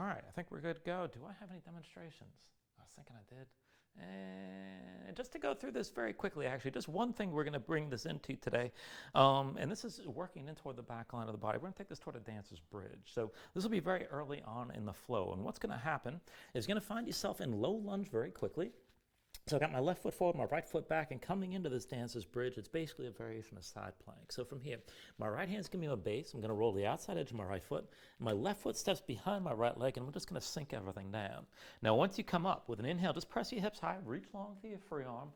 right, I think we're good to go. Do I have any demonstrations? I was thinking I did. And just to go through this very quickly, actually, just one thing we're going to bring this into today, and this is working in toward the back line of the body. We're going to take this toward a dancer's bridge. So this will be very early on in the flow. And what's going to happen is you're going to find yourself in low lunge very quickly. So I got my left foot forward, my right foot back, and coming into this dancer's bridge, it's basically a variation of side plank. So from here, my right hand's giving me my base. I'm going to roll the outside edge of my right foot. My left foot steps behind my right leg, and we're just going to sink everything down. Now, once you come up with an inhale, just press your hips high, reach long for your free arm,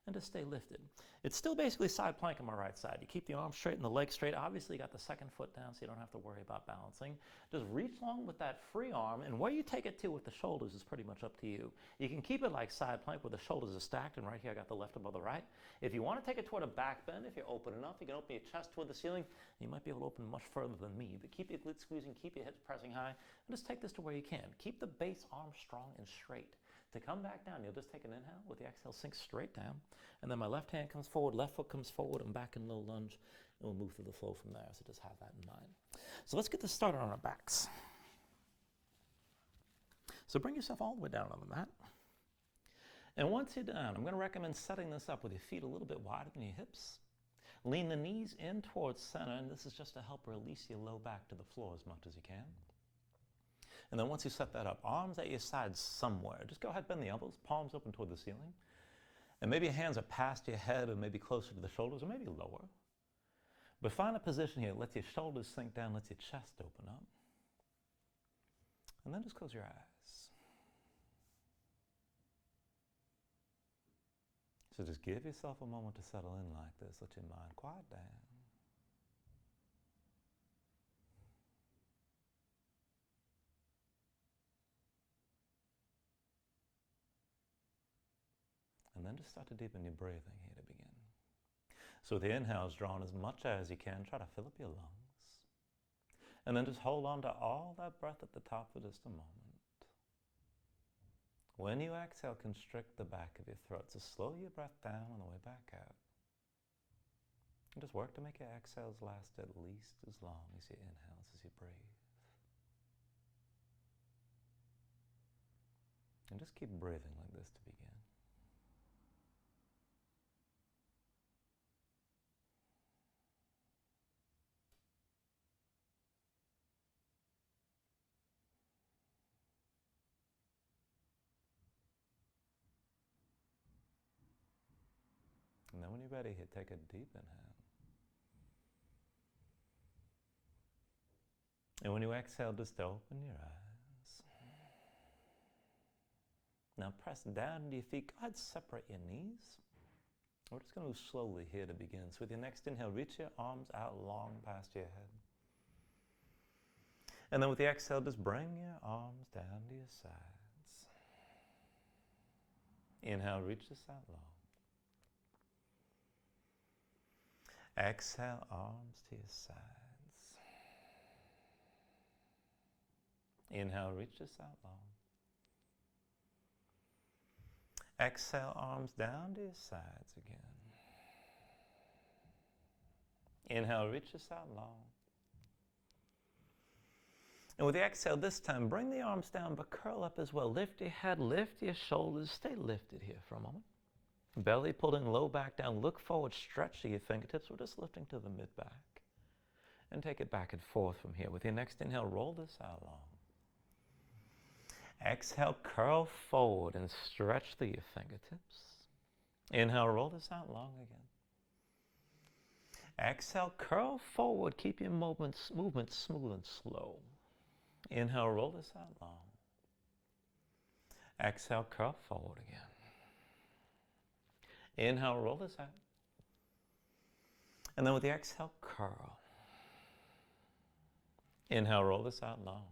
and just stay lifted. It's still basically side plank on my right side. You keep the arm straight and the leg straight. Obviously, you got the second foot down, so you don't have to worry about balancing. Just reach long with that free arm, and where you take it to with the shoulders is pretty much up to you. You can keep it like side plank where the shoulders are stacked, and right here I got the left above the right. If you want to take it toward a back bend, if you're open enough, you can open your chest toward the ceiling. You might be able to open much further than me, but keep your glutes squeezing, keep your hips pressing high, and just take this to where you can. Keep the base arm strong and straight. To come back down, you'll just take an inhale. With the exhale, sink straight down. And then my left hand comes forward, left foot comes forward, and back in low lunge. And we'll move through the flow from there. So just have that in mind. So let's get this started on our backs. So bring yourself all the way down on the mat. And once you're down, I'm going to recommend setting this up with your feet a little bit wider than your hips. Lean the knees in towards center, and this is just to help release your low back to the floor as much as you can. And then once you set that up, arms at your sides somewhere. Just go ahead, bend the elbows, palms open toward the ceiling. And maybe your hands are past your head or maybe closer to the shoulders or maybe lower. But find a position here that lets your shoulders sink down, lets your chest open up. And then just close your eyes. So just give yourself a moment to settle in like this. Let your mind quiet down. And then just start to deepen your breathing here to begin. So with the inhales drawn as much as you can, try to fill up your lungs. And then just hold on to all that breath at the top for just a moment. When you exhale, constrict the back of your throat. So slow your breath down on the way back out. And just work to make your exhales last at least as long as your inhales as you breathe. And just keep breathing like this to begin. And then when you're ready, here, take a deep inhale. And when you exhale, just open your eyes. Now press down to your feet. Go ahead, separate your knees. We're just going to move slowly here to begin. So with your next inhale, reach your arms out long past your head. And then with the exhale, just bring your arms down to your sides. Inhale, reach this out long. Exhale, arms to your sides. Inhale, reach this out long. Exhale, arms down to your sides again. Inhale, reach this out long. And with the exhale this time, bring the arms down, but curl up as well. Lift your head, lift your shoulders. Stay lifted here for a moment. Belly pulled in, low back down. Look forward, stretch to your fingertips. We're just lifting to the mid-back. And take it back and forth from here. With your next inhale, roll this out long. Exhale, curl forward and stretch through your fingertips. Inhale, roll this out long again. Exhale, curl forward. Keep your movement smooth and slow. Inhale, roll this out long. Exhale, curl forward again. Inhale, roll this out. And then with the exhale, curl. Inhale, roll this out long.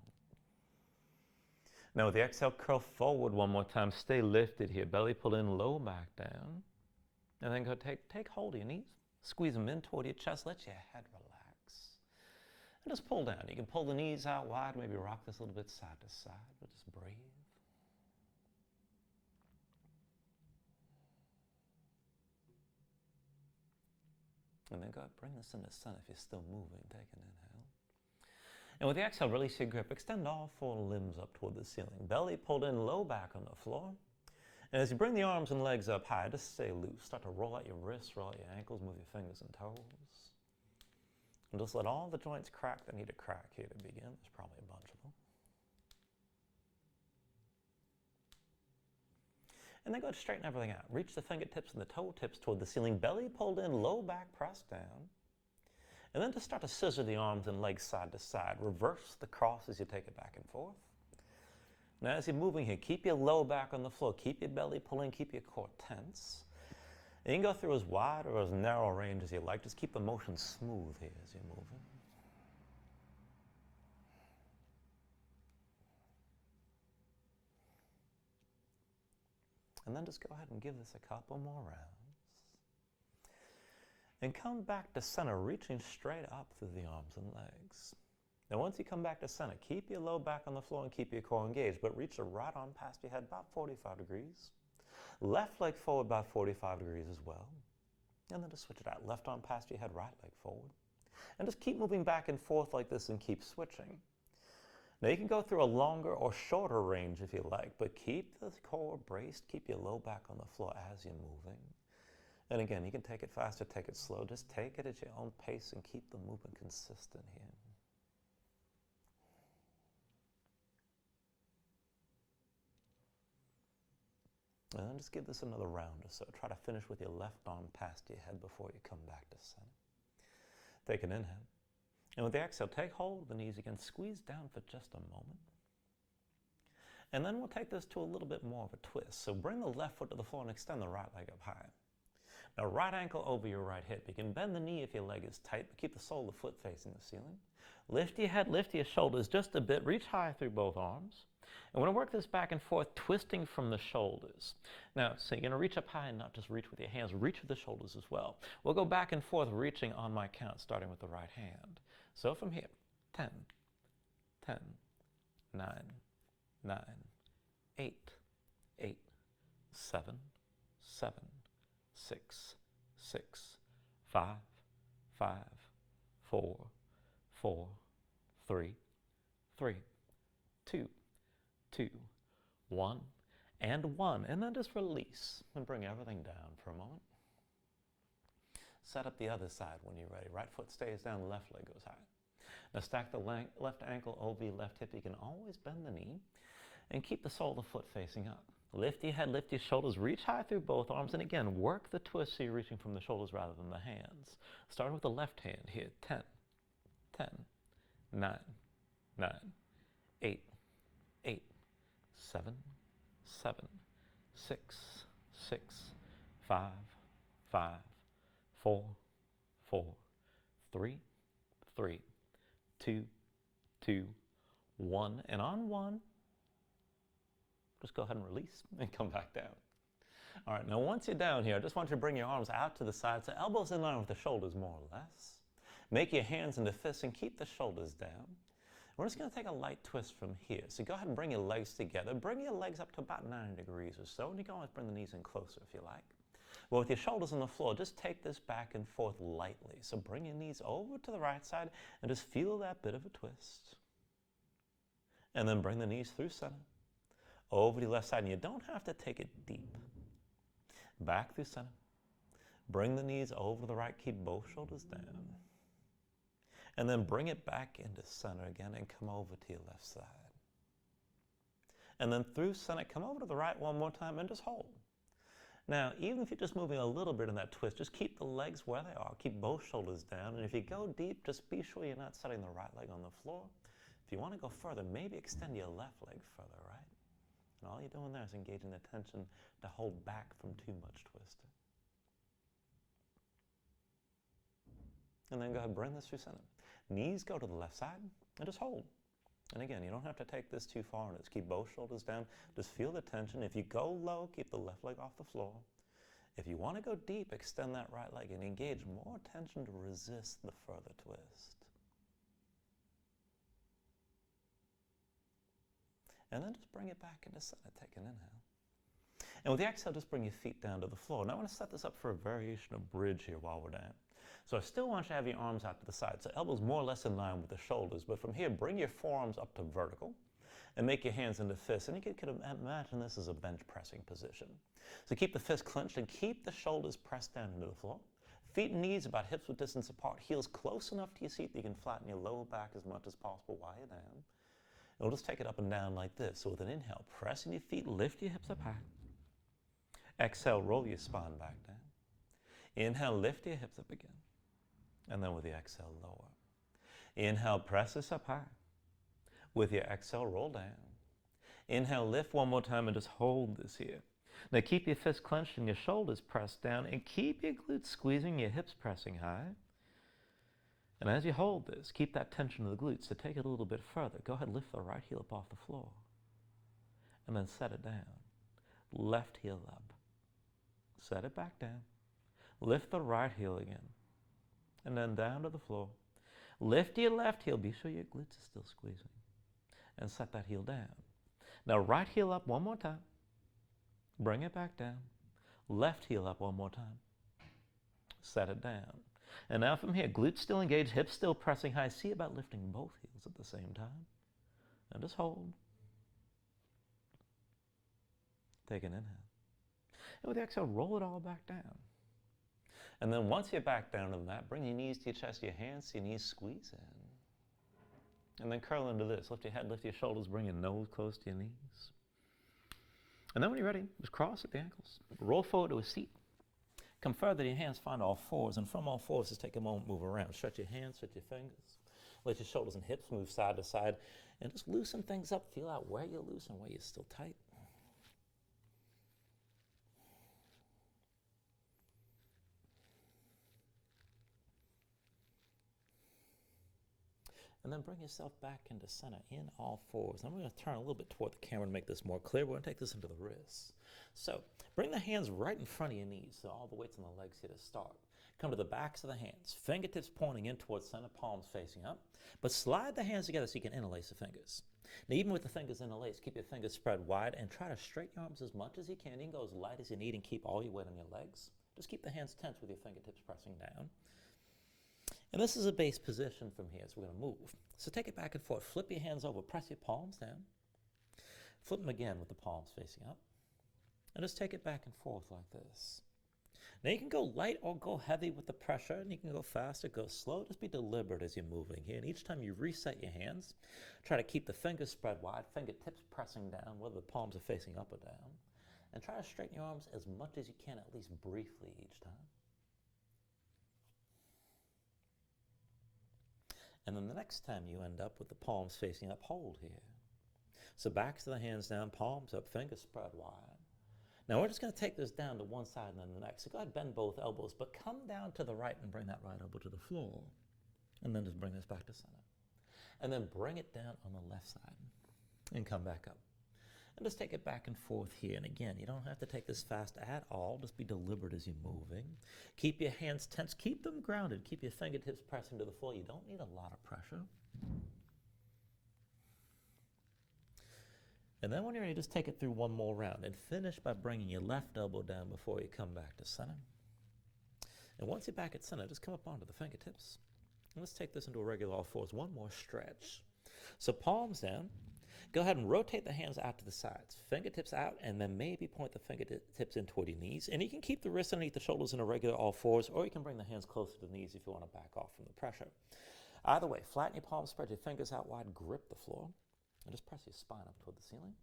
Now with the exhale, curl forward one more time. Stay lifted here. Belly pull in, low back down. And then go take hold of your knees. Squeeze them in toward your chest. Let your head relax. And just pull down. You can pull the knees out wide. Maybe rock this a little bit side to side. But just breathe. And then go ahead, bring this in the center if you're still moving. Take an inhale. And with the exhale, release your grip. Extend all 4 limbs up toward the ceiling. Belly pulled in, low back on the floor. And as you bring the arms and legs up high, just stay loose. Start to roll out your wrists, roll out your ankles, move your fingers and toes. And just let all the joints crack that need to crack here to begin. There's probably a bunch of them. And then go ahead and straighten everything out. Reach the fingertips and the toe tips toward the ceiling. Belly pulled in, low back pressed down. And then just start to scissor the arms and legs side to side. Reverse the cross as you take it back and forth. Now as you're moving here, keep your low back on the floor. Keep your belly pulling, keep your core tense. And you can go through as wide or as narrow a range as you like. Just keep the motion smooth here as you're moving. And then just go ahead and give this a couple more rounds. And come back to center, reaching straight up through the arms and legs. Now once you come back to center, keep your low back on the floor and keep your core engaged, but reach the right arm past your head about 45 degrees. Left leg forward about 45 degrees as well. And then just switch it out. Left arm past your head, right leg forward. And just keep moving back and forth like this and keep switching. Now you can go through a longer or shorter range if you like, but keep the core braced, keep your low back on the floor as you're moving. And again, you can take it faster, take it slow. Just take it at your own pace and keep the movement consistent here. And then just give this another round or so. Try to finish with your left arm past your head before you come back to center. Take an inhale. And with the exhale, take hold of the knees again. Squeeze down for just a moment. And then we'll take this to a little bit more of a twist. So bring the left foot to the floor and extend the right leg up high. Now right ankle over your right hip. You can bend the knee if your leg is tight, but keep the sole of the foot facing the ceiling. Lift your head, lift your shoulders just a bit. Reach high through both arms. And we're going to work this back and forth, twisting from the shoulders. Now, so you're going to reach up high and not just reach with your hands, reach with the shoulders as well. We'll go back and forth, reaching on my count, starting with the right hand. So from here, 10, 10, 9, 9, 8, 8, 7, 7, 6, 6, 5, 5, 4, 4, 3, 3, 2, 2, 1, and 1. And then just release and bring everything down for a moment. Set up the other side when you're ready. Right foot stays down, left leg goes high. Now stack the left ankle over your left hip. You can always bend the knee and keep the sole of the foot facing up. Lift your head, lift your shoulders, reach high through both arms, and again, work the twist so you're reaching from the shoulders rather than the hands. Start with the left hand here. 10, 10, 9, 9, 8, 8, 7, 7, 6, 6, 5, 5, 4, 4, 3, 3, 2, 2, 1. And on 1, just go ahead and release and come back down. All right, now once you're down here, I just want you to bring your arms out to the side, so elbows in line with the shoulders more or less. Make your hands into fists and keep the shoulders down. We're just going to take a light twist from here. So go ahead and bring your legs together. Bring your legs up to about 90 degrees or so, and you can always bring the knees in closer if you like. Well, with your shoulders on the floor, just take this back and forth lightly. So bring your knees over to the right side and just feel that bit of a twist. And then bring the knees through center, over to the left side, and you don't have to take it deep. Back through center. Bring the knees over to the right, keep both shoulders down. And then bring it back into center again and come over to your left side. And then through center, come over to the right one more time and just hold. Now, even if you're just moving a little bit in that twist, just keep the legs where they are. Keep both shoulders down. And if you go deep, just be sure you're not setting the right leg on the floor. If you want to go further, maybe extend your left leg further, right? And all you're doing there is engaging the tension to hold back from too much twisting. And then go ahead and bring this through center. Knees go to the left side and just hold. And again, you don't have to take this too far. Just keep both shoulders down. Just feel the tension. If you go low, keep the left leg off the floor. If you want to go deep, extend that right leg and engage more tension to resist the further twist. And then just bring it back into center. Take an inhale. And with the exhale, just bring your feet down to the floor. Now I want to set this up for a variation of bridge here while we're down. So I still want you to have your arms out to the side. So elbows more or less in line with the shoulders. But from here, bring your forearms up to vertical and make your hands into fists. And you can imagine this as a bench pressing position. So keep the fists clenched and keep the shoulders pressed down into the floor. Feet and knees about hips width distance apart. Heels close enough to your seat that you can flatten your lower back as much as possible while you're down. And we'll just take it up and down like this. So with an inhale, pressing your feet, lift your hips up high. Exhale, roll your spine back down. Inhale, lift your hips up again. And then with the exhale, lower. Inhale, press this up high. With your exhale, roll down. Inhale, lift one more time and just hold this here. Now keep your fists clenched and your shoulders pressed down and keep your glutes squeezing, your hips pressing high. And as you hold this, keep that tension of the glutes. So take it a little bit further. Go ahead, lift the right heel up off the floor. And then set it down. Left heel up. Set it back down. Lift the right heel again. And then down to the floor. Lift your left heel. Be sure your glutes are still squeezing. And set that heel down. Now right heel up one more time. Bring it back down. Left heel up one more time. Set it down. And now from here, glutes still engaged, hips still pressing high. See about lifting both heels at the same time. And just hold. Take an inhale. And with the exhale, roll it all back down. And then once you're back down to the mat, bring your knees to your chest, your hands to your knees, squeeze in. And then curl into this. Lift your head, lift your shoulders, bring your nose close to your knees. And then when you're ready, just cross at the ankles. Roll forward to a seat. Come further, your hands find all fours. And from all fours, just take a moment, move around. Stretch your hands, stretch your fingers. Let your shoulders and hips move side to side. And just loosen things up. Feel out where you're loose and where you're still tight. And then bring yourself back into center in all fours. I'm going to turn a little bit toward the camera to make this more clear. We're going to take this into the wrists. So bring the hands right in front of your knees, so all the weight's on the legs here to start. Come to the backs of the hands, fingertips pointing in towards center, palms facing up. But slide the hands together so you can interlace the fingers. Now even with the fingers interlaced, keep your fingers spread wide and try to straighten your arms as much as you can. You can go as light as you need and keep all your weight on your legs. Just keep the hands tense with your fingertips pressing down. And this is a base position from here, so we're going to move. So take it back and forth. Flip your hands over. Press your palms down. Flip them again with the palms facing up. And just take it back and forth like this. Now you can go light or go heavy with the pressure, and you can go fast or go slow. Just be deliberate as you're moving here. And each time you reset your hands, try to keep the fingers spread wide, fingertips pressing down, whether the palms are facing up or down. And try to straighten your arms as much as you can, at least briefly each time. And then the next time you end up with the palms facing up, hold here. So backs of the hands down, palms up, fingers spread wide. Now we're just going to take this down to one side and then the next. So go ahead, bend both elbows, but come down to the right and bring that right elbow to the floor. And then just bring this back to center. And then bring it down on the left side and come back up. And just take it back and forth here. And again, you don't have to take this fast at all. Just be deliberate as you're moving. Keep your hands tense. Keep them grounded. Keep your fingertips pressing to the floor. You don't need a lot of pressure. And then when you're ready, just take it through one more round. And finish by bringing your left elbow down before you come back to center. And once you're back at center, just come up onto the fingertips. And let's take this into a regular all fours. One more stretch. So palms down. Go ahead and rotate the hands out to the sides. Fingertips out, and then maybe point the fingertips in toward your knees. And you can keep the wrists underneath the shoulders in a regular all fours, or you can bring the hands closer to the knees if you want to back off from the pressure. Either way, flatten your palms, spread your fingers out wide, grip the floor, and just press your spine up toward the ceiling.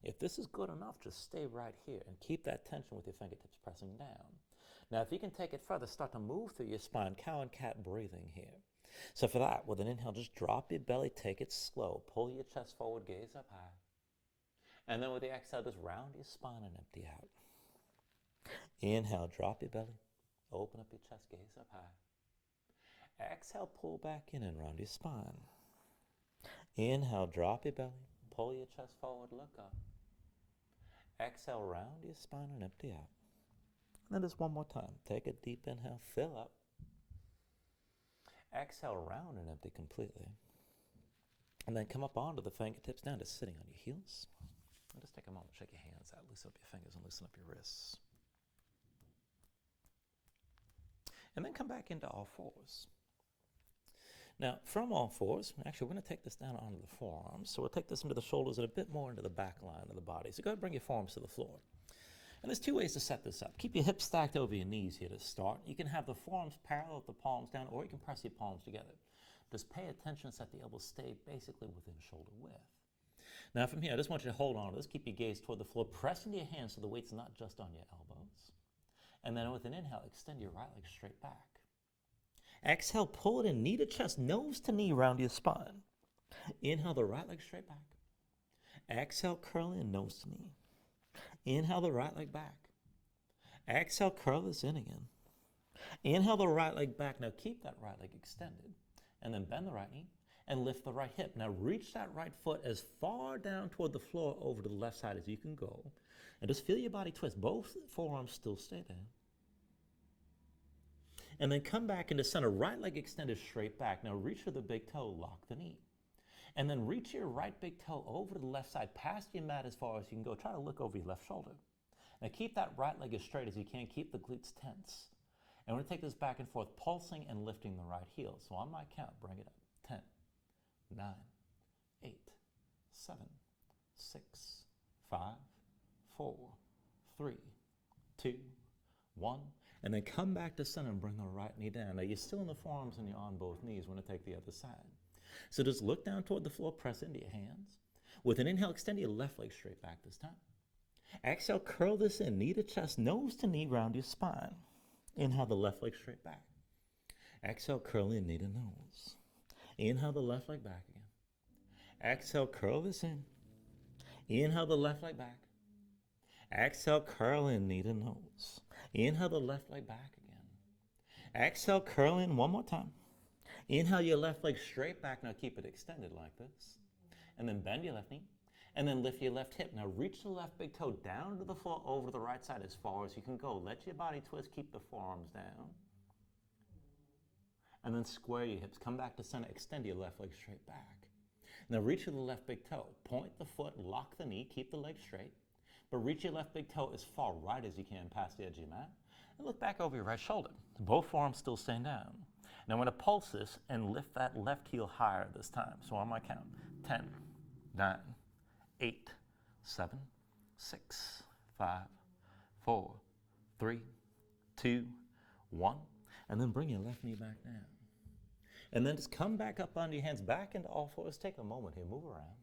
If this is good enough, just stay right here and keep that tension with your fingertips pressing down. Now, if you can take it further, start to move through your spine, cow and cat breathing here. So for that, with an inhale, just drop your belly, take it slow. Pull your chest forward, gaze up high. And then with the exhale, just round your spine and empty out. Inhale, drop your belly. Open up your chest, gaze up high. Exhale, pull back in and round your spine. Inhale, drop your belly. Pull your chest forward, look up. Exhale, round your spine and empty out. And then just one more time. Take a deep inhale, fill up. Exhale, round and empty completely. And then come up onto the fingertips, down to sitting on your heels. And just take a moment, shake your hands out, loosen up your fingers and loosen up your wrists. And then come back into all fours. Now, from all fours, actually, we're going to take this down onto the forearms. So we'll take this into the shoulders and a bit more into the back line of the body. So go ahead and bring your forearms to the floor. And there's two ways to set this up. Keep your hips stacked over your knees here to start. You can have the forearms parallel with the palms down, or you can press your palms together. Just pay attention so that the elbows stay basically within shoulder width. Now from here, I just want you to hold on to this. Keep your gaze toward the floor. Press into your hands so the weight's not just on your elbows. And then with an inhale, extend your right leg straight back. Exhale, pull it in, knee to chest, nose to knee around your spine. Inhale the right leg straight back. Exhale, curl in, nose to knee. Inhale the right leg back. Exhale, curl this in again. Inhale the right leg back. Now keep that right leg extended. And then bend the right knee and lift the right hip. Now reach that right foot as far down toward the floor over to the left side as you can go. And just feel your body twist. Both forearms still stay down. And then come back into center. Right leg extended straight back. Now reach for the big toe, lock the knee. And then reach your right big toe over to the left side, past your mat as far as you can go. Try to look over your left shoulder. Now keep that right leg as straight as you can. Keep the glutes tense. And we're going to take this back and forth, pulsing and lifting the right heel. So on my count, bring it up. 10, 9, 8, 7, 6, 5, 4, 3, 2, 1. And then come back to center and bring the right knee down. Now you're still in the forearms and you're on both knees. We're going to take the other side. So just look down toward the floor, press into your hands. With an inhale, extend your left leg straight back this time. Exhale, curl this in, knee to chest, nose to knee, round your spine. Inhale the left leg straight back. Exhale, curl in, knee to nose. Inhale the left leg back again. Exhale, curl this in. Inhale the left leg back. Exhale, curl in, knee to nose. Inhale the left leg back again. Exhale, curl in one more time. Inhale your left leg straight back. Now keep it extended like this. And then bend your left knee. And then lift your left hip. Now reach the left big toe down to the floor over to the right side as far as you can go. Let your body twist. Keep the forearms down. And then square your hips. Come back to center. Extend your left leg straight back. Now reach with the left big toe. Point the foot. Lock the knee. Keep the leg straight. But reach your left big toe as far right as you can past the edge of your mat. And look back over your right shoulder. Both forearms still staying down. Now I'm going to pulse this and lift that left heel higher this time. So on my count, 10, 9, 8, 7, 6, 5, 4, 3, 2, 1. And then bring your left knee back down. And then just come back up onto your hands, back into all fours. Take a moment here, move around.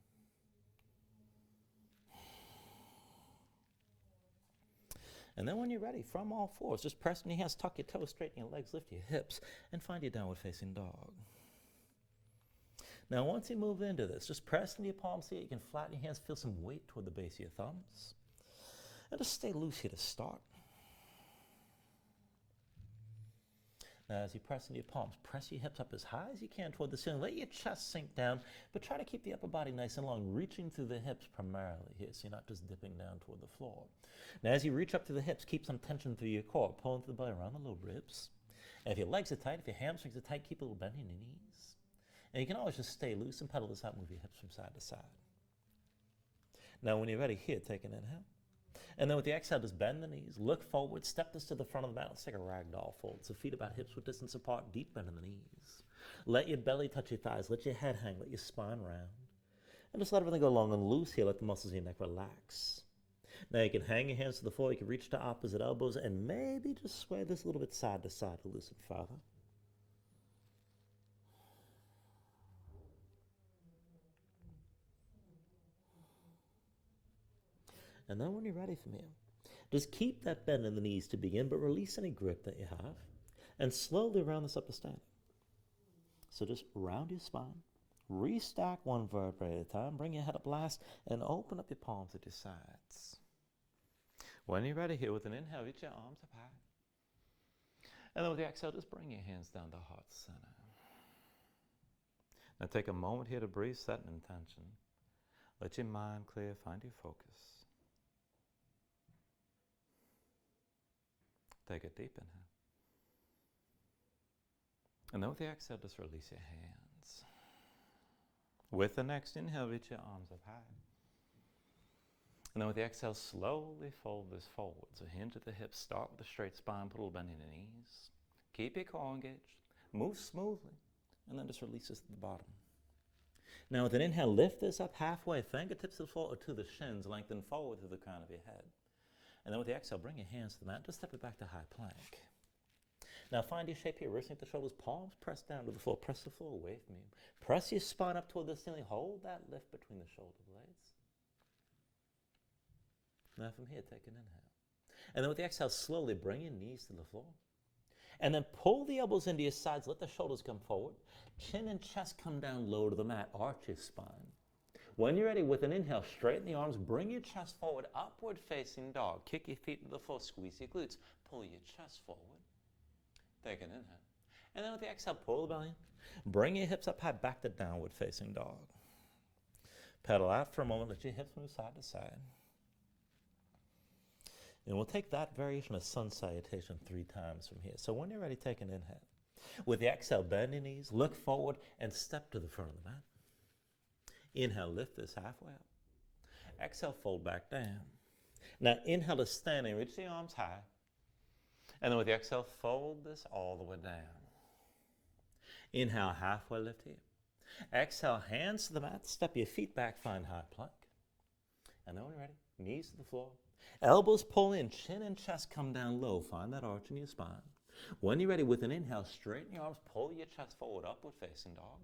And then when you're ready, from all fours, just press in your hands, tuck your toes, straighten your legs, lift your hips, and find your downward facing dog. Now once you move into this, just press into your palms here. You can flatten your hands, feel some weight toward the base of your thumbs. And just stay loose here to start. Now as you press into your palms, press your hips up as high as you can toward the ceiling. Let your chest sink down, but try to keep the upper body nice and long, reaching through the hips primarily here, so you're not just dipping down toward the floor. Now as you reach up to the hips, keep some tension through your core, pulling through the belly around the low ribs. And if your legs are tight, if your hamstrings are tight, keep a little bend in your knees. And you can always just stay loose and pedal this out, move your hips from side to side. Now when you're ready here, take an inhale. And then with the exhale, just bend the knees, look forward, step this to the front of the mat. Let's take a ragdoll fold. So feet about hips width distance apart, deep bend in the knees. Let your belly touch your thighs, let your head hang, let your spine round. And just let everything go long and loose here, let the muscles of your neck relax. Now you can hang your hands to the floor, you can reach to opposite elbows, and maybe just sway this a little bit side to side to loosen further. And then when you're ready from here, just keep that bend in the knees to begin, but release any grip that you have, and slowly round this up to standing. So just round your spine, restack one vertebrae at a time, bring your head up last, and open up your palms at your sides. When you're ready here, with an inhale, reach your arms up high. And then with the exhale, just bring your hands down to heart center. Now take a moment here to breathe, set an intention. Let your mind clear, find your focus. Take a deep inhale. And then with the exhale, just release your hands. With the next inhale, reach your arms up high. And then with the exhale, slowly fold this forward. So hinge at the hips, start with a straight spine, put a little bend in the knees. Keep your core engaged. Move smoothly, and then just release this at the bottom. Now with an inhale, lift this up halfway, fingertips to the floor or to the shins, lengthen forward to the crown of your head. And then with the exhale, bring your hands to the mat, just step it back to high plank. Now find your shape here, wrists at the shoulders, palms press down to the floor, press the floor away from you. Press your spine up toward the ceiling, hold that lift between the shoulder blades. Now from here, take an inhale. And then with the exhale, slowly bring your knees to the floor. And then pull the elbows into your sides, let the shoulders come forward. Chin and chest come down low to the mat, arch your spine. When you're ready, with an inhale, straighten the arms, bring your chest forward, upward facing dog. Kick your feet to the floor, squeeze your glutes, pull your chest forward. Take an inhale. And then with the exhale, pull the belly in. Bring your hips up high, back to downward facing dog. Pedal out for a moment, let your hips move side to side. And we'll take that variation of sun salutation 3 times from here. So when you're ready, take an inhale. With the exhale, bend your knees, look forward, and step to the front of the mat. Inhale, lift this halfway up. Exhale, fold back down. Now inhale to standing, reach the arms high. And then with the exhale, fold this all the way down. Inhale, halfway lift here. Exhale, hands to the mat, step your feet back, find high plank. And then when you're ready, knees to the floor. Elbows pull in, chin and chest come down low. Find that arch in your spine. When you're ready, with an inhale, straighten your arms, pull your chest forward, upward facing dog.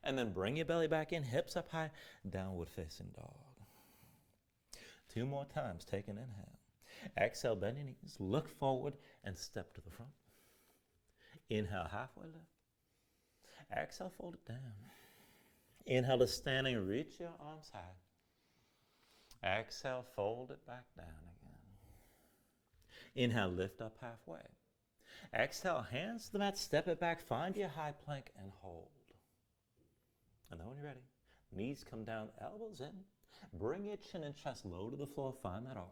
And then bring your belly back in, hips up high, downward facing dog. 2 more times, take an inhale. Exhale, bend your knees, look forward, and step to the front. Inhale, halfway lift. Exhale, fold it down. Inhale to standing, reach your arms high. Exhale, fold it back down again. Inhale, lift up halfway. Exhale, hands to the mat, step it back, find your high plank and hold. And then when you're ready, knees come down, elbows in. Bring your chin and chest low to the floor, find that arch.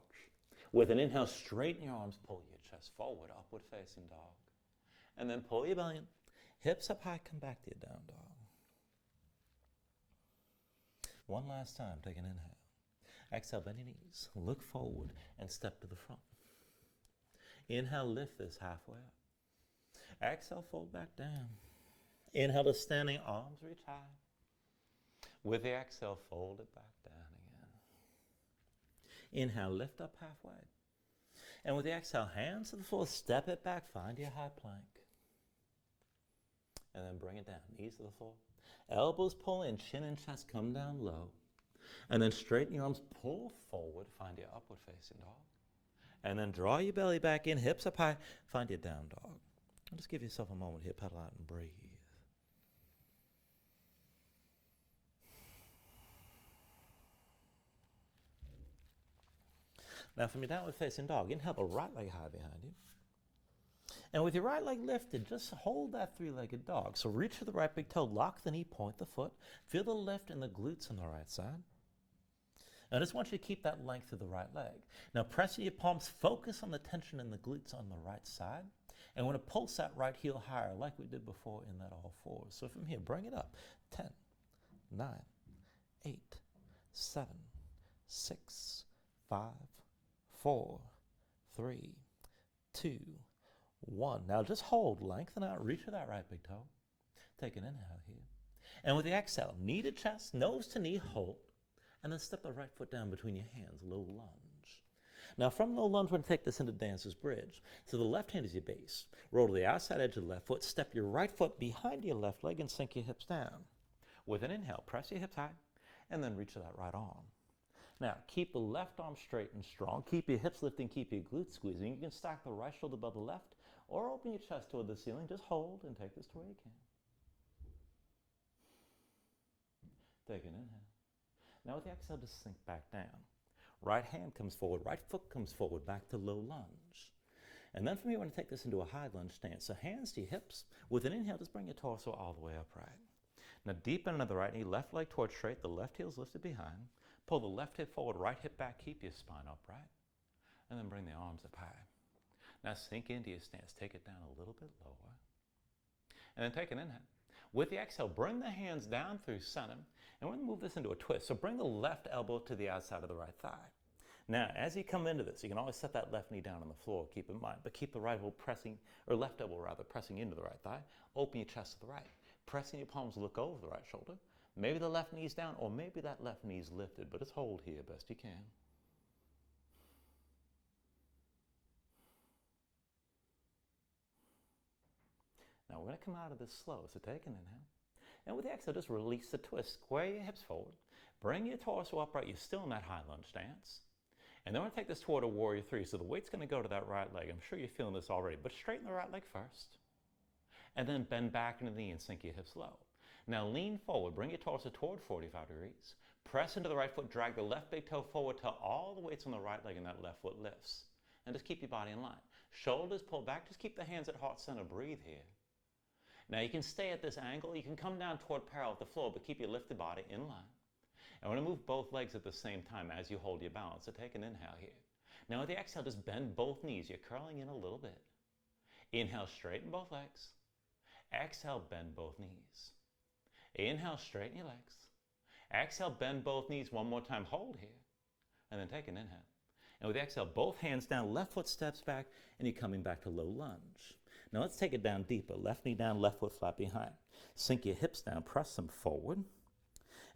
With an inhale, straighten your arms, pull your chest forward, upward facing dog. And then pull your belly in, hips up high, come back to your down dog. One last time, take an inhale. Exhale, bend your knees, look forward, and step to the front. Inhale, lift this halfway up. Exhale, fold back down. Inhale to standing, arms reach high. With the exhale, fold it back down again. Inhale, lift up halfway. And with the exhale, hands to the floor, step it back, find your high plank. And then bring it down, knees to the floor. Elbows pull in, chin and chest come down low. And then straighten your arms, pull forward, find your upward facing dog. And then draw your belly back in, hips up high, find your down dog. And just give yourself a moment here, pedal out and breathe. Now from your downward facing dog, inhale the right leg high behind you. And with your right leg lifted, just hold that 3-legged dog. So reach for the right big toe, lock the knee, point the foot. Feel the lift in the glutes on the right side. I just want you to keep that length through the right leg. Now press your palms, focus on the tension in the glutes on the right side. And we're going to pulse that right heel higher like we did before in that all fours. So from here, bring it up. 10, 9, 8, 7, 6, 5, 4, 3, 2, 1. Now just hold, lengthen out, reach for that right big toe. Take an inhale here. And with the exhale, knee to chest, nose to knee, hold. And then step the right foot down between your hands, low lunge. Now from low lunge, we're going to take this into dancer's bridge. So the left hand is your base. Roll to the outside edge of the left foot, step your right foot behind your left leg and sink your hips down. With an inhale, press your hips high, and then reach to that right arm. Now, keep the left arm straight and strong. Keep your hips lifting, keep your glutes squeezing. You can stack the right shoulder above the left, or open your chest toward the ceiling. Just hold and take this to where you can. Take an inhale. Now with the exhale, just sink back down. Right hand comes forward, right foot comes forward, back to low lunge. And then from here, we're going to take this into a high lunge stance. So hands to your hips. With an inhale, just bring your torso all the way upright. Now deepen into the right knee, left leg towards straight, the left heel is lifted behind. Pull the left hip forward, right hip back, keep your spine upright. And then bring the arms up high. Now sink into your stance, take it down a little bit lower. And then take an inhale. With the exhale, bring the hands down through center. And we're going to move this into a twist. So bring the left elbow to the outside of the right thigh. Now, as you come into this, you can always set that left knee down on the floor, keep in mind, but keep the right elbow pressing, or left elbow rather, pressing into the right thigh. Open your chest to the right. Pressing your palms, look over the right shoulder. Maybe the left knee's down, or maybe that left knee's lifted, but just hold here best you can. Now we're going to come out of this slow, so take an inhale. And with the exhale, just release the twist. Square your hips forward. Bring your torso upright. You're still in that high lunge stance. And then we're going to take this toward a warrior three. So the weight's going to go to that right leg. I'm sure you're feeling this already, but straighten the right leg first. And then bend back into the knee and sink your hips low. Now lean forward. Bring your torso toward 45 degrees. Press into the right foot. Drag the left big toe forward till all the weight's on the right leg and that left foot lifts. And just keep your body in line. Shoulders pull back. Just keep the hands at heart center. Breathe here. Now you can stay at this angle. You can come down toward parallel with the floor, but keep your lifted body in line. And we're going to move both legs at the same time as you hold your balance. So take an inhale here. Now with the exhale, just bend both knees. You're curling in a little bit. Inhale, straighten both legs. Exhale, bend both knees. Inhale, straighten your legs. Exhale, bend both knees one more time. Hold here. And then take an inhale. And with the exhale, both hands down, left foot steps back, and you're coming back to low lunge. Now let's take it down deeper. Left knee down, left foot flat behind. Sink your hips down, press them forward,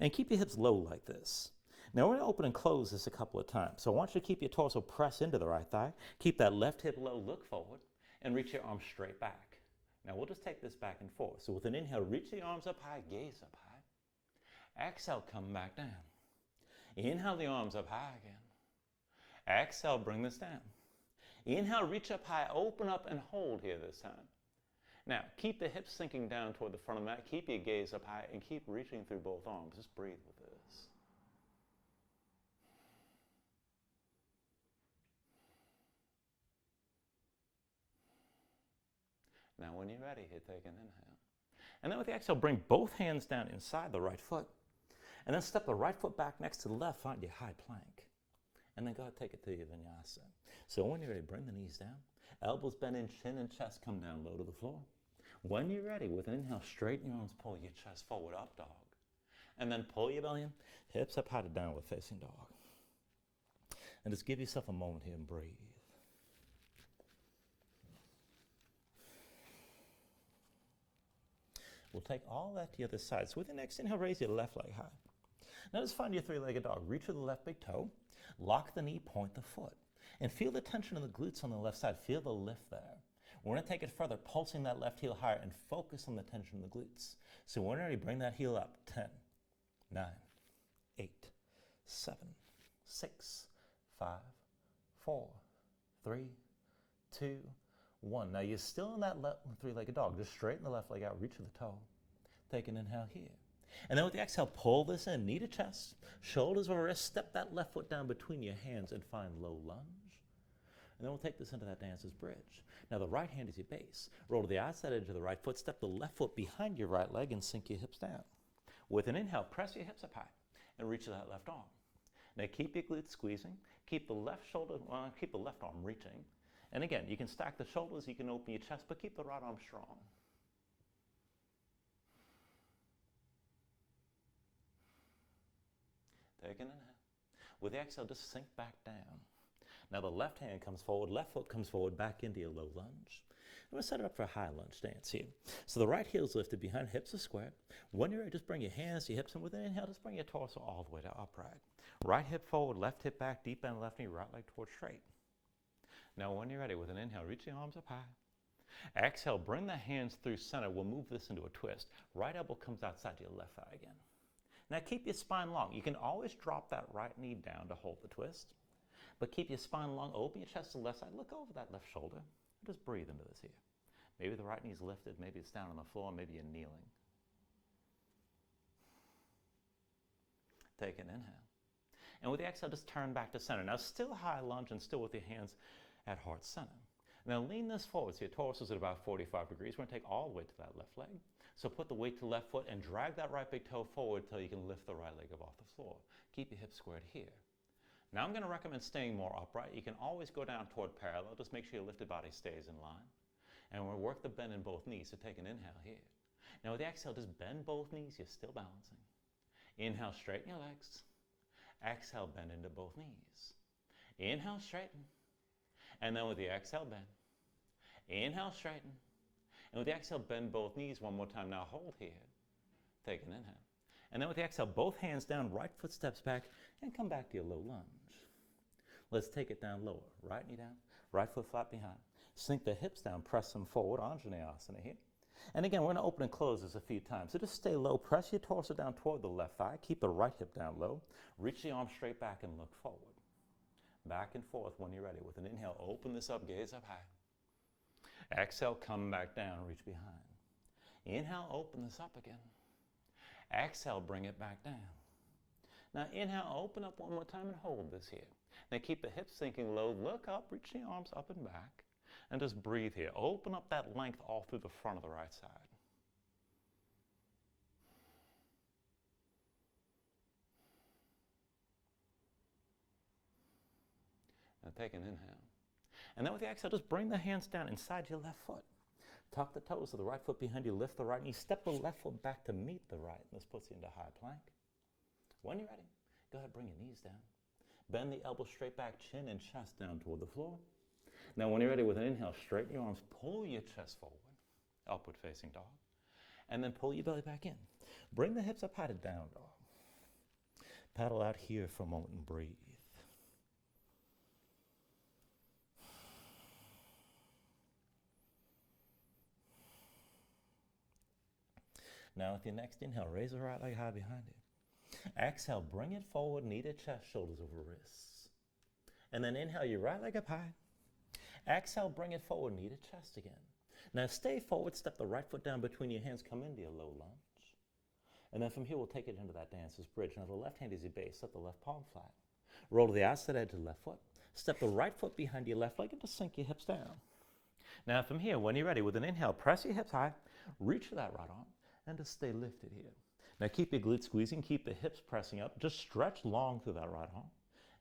and keep your hips low like this. Now we're going to open and close this a couple of times. So I want you to keep your torso pressed into the right thigh. Keep that left hip low, look forward, and reach your arms straight back. Now we'll just take this back and forth. So with an inhale, reach the arms up high, gaze up high. Exhale, come back down. Inhale the arms up high again. Exhale, bring this down. Inhale, reach up high, open up and hold here this time. Now, keep the hips sinking down toward the front of the mat. Keep your gaze up high and keep reaching through both arms. Just breathe with this. Now, when you're ready, here, take an inhale. And then with the exhale, bring both hands down inside the right foot. And then step the right foot back next to the left, find your high plank. And then go ahead and take it to your Vinyasa. So when you're ready, bring the knees down. Elbows bend in, chin and chest come down low to the floor. When you're ready, with an inhale, straighten your arms, pull your chest forward, up dog. And then pull your belly in, hips up high to downward facing dog. And just give yourself a moment here and breathe. We'll take all that to the other side. So with the next inhale, raise your left leg high. Now just find your three-legged dog. Reach with the left big toe, lock the knee, point the foot. And feel the tension in the glutes on the left side. Feel the lift there. We're going to take it further, pulsing that left heel higher and focus on the tension in the glutes. So when you're ready, bring that heel up. 10, 9, 8, 7, 6, 5, 4, 3, 2, 1. Now you're still in that three-legged dog. Just straighten the left leg out, reach for the toe. Take an inhale here. And then with the exhale, pull this in, knee to chest, shoulders over wrist, step that left foot down between your hands and find low lunge. And then we'll take this into that dancer's bridge. Now the right hand is your base. Roll to the outside edge of the right foot, step the left foot behind your right leg and sink your hips down. With an inhale, press your hips up high and reach to that left arm. Now keep your glutes squeezing, keep the left arm reaching. And again, you can stack the shoulders, you can open your chest, but keep the right arm strong. Take an inhale. With the exhale, just sink back down. Now the left hand comes forward, left foot comes forward, back into your low lunge. I'm going to set it up for a high lunge stance here. So the right heel is lifted behind, hips are squared. When you're ready, just bring your hands to your hips, and with an inhale, just bring your torso all the way to upright. Right hip forward, left hip back, deep bend left knee, right leg towards straight. Now when you're ready, with an inhale, reach the arms up high. Exhale, bring the hands through center. We'll move this into a twist. Right elbow comes outside to your left thigh again. Now keep your spine long. You can always drop that right knee down to hold the twist, but keep your spine long, open your chest to the left side, look over that left shoulder, and just breathe into this here. Maybe the right knee's lifted, maybe it's down on the floor, maybe you're kneeling. Take an inhale. And with the exhale, just turn back to center. Now still high lunge and still with your hands at heart center. Now lean this forward, so your torso is at about 45 degrees. We're going to take all the way to that left leg. So put the weight to the left foot and drag that right big toe forward till you can lift the right leg up off the floor. Keep your hips squared here. Now I'm going to recommend staying more upright. You can always go down toward parallel. Just make sure your lifted body stays in line. And we'll work the bend in both knees. So take an inhale here. Now with the exhale, just bend both knees. You're still balancing. Inhale, straighten your legs. Exhale, bend into both knees. Inhale, straighten. And then with the exhale, bend. Inhale, straighten. And with the exhale, bend both knees one more time. Now hold here. Take an inhale. And then with the exhale, both hands down, right foot steps back, and come back to your low lunge. Let's take it down lower. Right knee down, right foot flat behind. Sink the hips down, press them forward, Anjaneyasana here. And again, we're going to open and close this a few times. So just stay low, press your torso down toward the left thigh, keep the right hip down low, reach the arm straight back and look forward. Back and forth when you're ready. With an inhale, open this up, gaze up high. Exhale, come back down, reach behind. Inhale, open this up again. Exhale, bring it back down. Now inhale, open up one more time and hold this here. Now keep the hips sinking low, look up, reach the arms up and back, and just breathe here. Open up that length all through the front of the right side. Now take an inhale. And then with the exhale, just bring the hands down inside your left foot. Tuck the toes of the right foot behind you, lift the right knee, step the left foot back to meet the right. This puts you into high plank. When you're ready, go ahead, bring your knees down. Bend the elbows straight back, chin and chest down toward the floor. Now when you're ready, with an inhale, straighten your arms, pull your chest forward, upward facing dog. And then pull your belly back in. Bring the hips up high to down dog. Paddle out here for a moment and breathe. Now with your next inhale, raise the right leg high behind you. Exhale, bring it forward, knee to chest, shoulders over wrists. And then inhale, your right leg up high. Exhale, bring it forward, knee to chest again. Now stay forward, step the right foot down between your hands, come into your low lunge. And then from here, we'll take it into that dancer's bridge. Now the left hand is your base, set the left palm flat. Roll to the outside edge of the left foot. Step the right foot behind your left leg and just sink your hips down. Now from here, when you're ready, with an inhale, press your hips high, reach for that right arm, and just stay lifted here. Now keep your glutes squeezing, keep the hips pressing up, just stretch long through that right arm.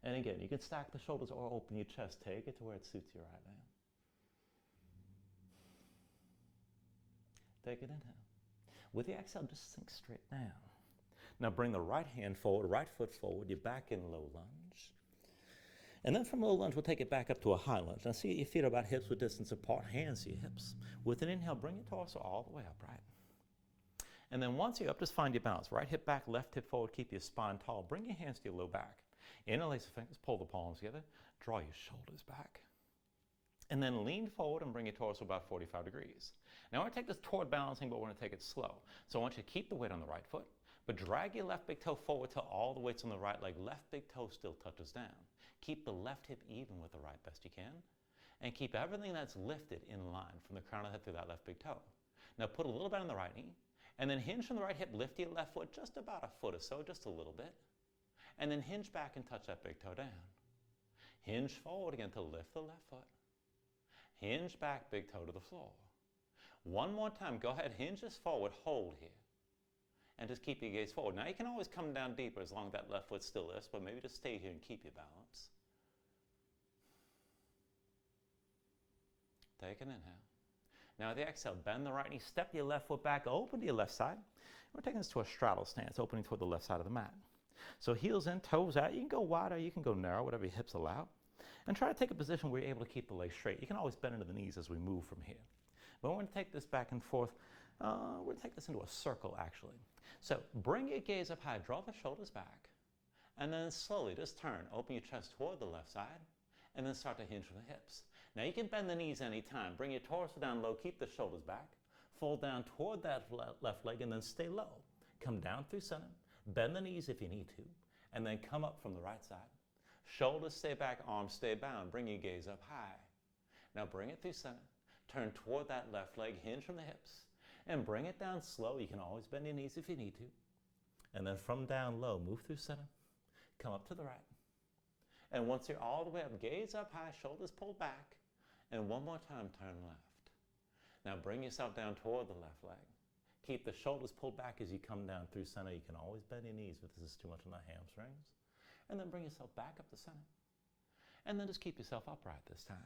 And again, you can stack the shoulders or open your chest, take it to where it suits you right now. Take an inhale. With the exhale, just sink straight down. Now bring the right hand forward, right foot forward, you're back in low lunge. And then from low lunge, we'll take it back up to a high lunge. Now see your feet are about hips width distance apart, hands to your hips. With an inhale, bring your torso all the way upright. And then once you're up, just find your balance. Right hip back, left hip forward, keep your spine tall. Bring your hands to your low back. Interlace the fingers, pull the palms together, draw your shoulders back. And then lean forward and bring your torso about 45 degrees. Now I want to take this toward balancing, but we're going to take it slow. So I want you to keep the weight on the right foot, but drag your left big toe forward till all the weight's on the right leg. Left big toe still touches down. Keep the left hip even with the right best you can. And keep everything that's lifted in line from the crown of the head through that left big toe. Now put a little bit on the right knee. And then hinge from the right hip, lift your left foot just about a foot or so, just a little bit. And then hinge back and touch that big toe down. Hinge forward again to lift the left foot. Hinge back, big toe to the floor. One more time, go ahead, hinge this forward, hold here. And just keep your gaze forward. Now you can always come down deeper as long as that left foot still lifts, but maybe just stay here and keep your balance. Take an inhale. Now with the exhale, bend the right knee, step your left foot back, open to your left side. We're taking this to a straddle stance, opening toward the left side of the mat. So heels in, toes out. You can go wider, you can go narrow, whatever your hips allow. And try to take a position where you're able to keep the legs straight. You can always bend into the knees as we move from here. But we're going to take this back and forth. We're going to take this into a circle, actually. So bring your gaze up high, draw the shoulders back. And then slowly just turn, open your chest toward the left side, and then start to hinge from the hips. Now you can bend the knees anytime. Bring your torso down low, keep the shoulders back. Fold down toward that left leg and then stay low. Come down through center, bend the knees if you need to, and then come up from the right side. Shoulders stay back, arms stay bound. Bring your gaze up high. Now bring it through center. Turn toward that left leg, hinge from the hips, and bring it down slow. You can always bend your knees if you need to. And then from down low, move through center, come up to the right. And once you're all the way up, gaze up high, shoulders pulled back, and one more time, turn left. Now bring yourself down toward the left leg. Keep the shoulders pulled back as you come down through center. You can always bend your knees if this is too much on the hamstrings. And then bring yourself back up to center. And then just keep yourself upright this time.